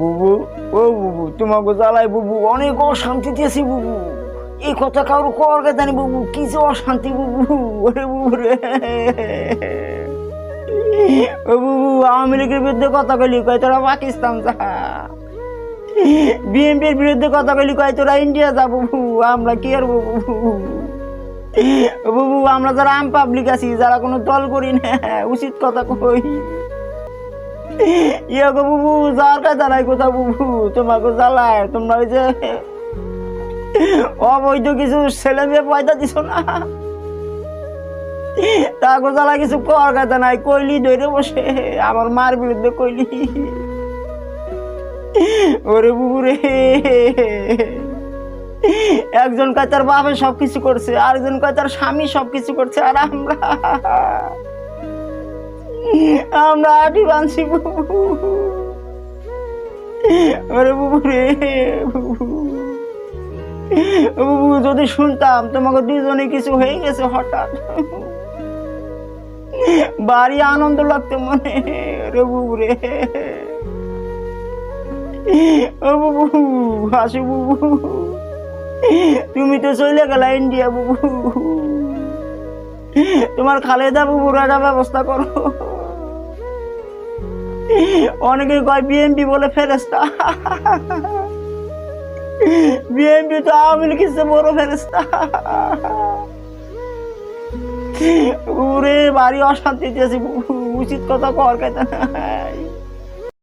বুবু, ও বুবু, তোমাকে জ্বালাই বুবু, অনেক অশান্তিতে আছি বুবু। এই কথা কারো কর কথা নেই বুবু, কি যে অশান্তি বুবু। ওরে বুবু রে, ও বুবু, আওয়ামী লীগের বিরুদ্ধে কথা কইলি কয় তোরা পাকিস্তান যা, বিএনপির বিরুদ্ধে কথা কইলি কয় তোরা ইন্ডিয়া যা বুবু। আমরা কি আর বুবু, বুবু আমরা যারা আম পাবলিক আছি, যারা কোনো দল করি না, উচিত কথা কই। ইয়ে গো বুবু, যার কাছে নাই কোথা বুবু, তোমাকে জ্বালায়। তোমরা ওই যে অবৈধ কিছু ছেলে মেয়ে পয়দা দিছ না, তাকে জ্বালা কিছু কর কথা নাই, কইলি ধরে বসে আমার মার বিরুদ্ধে কইলি। ওরে বুবু রে, একজন কয় তার বাপে সবকিছু করছে, আরেকজন কয় তার স্বামী সবকিছু করছে, আর আমরা আটি বানছি বুবু। ওরে বুবু রে, বুবু যদি শুনতাম তোমাকে দুজনে কিছু হয়ে গেছে হঠাৎ, বাড়ি আনন্দ লাগতো মনে। রে বুবু রে, ও বুবু হাসু বুবু, তুমি তো চলে গেলা ইন্ডিয়া বুবু। তোমার খালেদা বুবুর একটা ব্যবস্থা করো। অনেকে কয় বিএনপি বলে ফেরেস্তা, বিএনপি তো আওয়ামী লীগের চেয়ে বড় ফেরেস্তা। বুবু রে, বাড়ি অশান্তিতে আছি বুবু, উচিত কথা কর কথা নাই।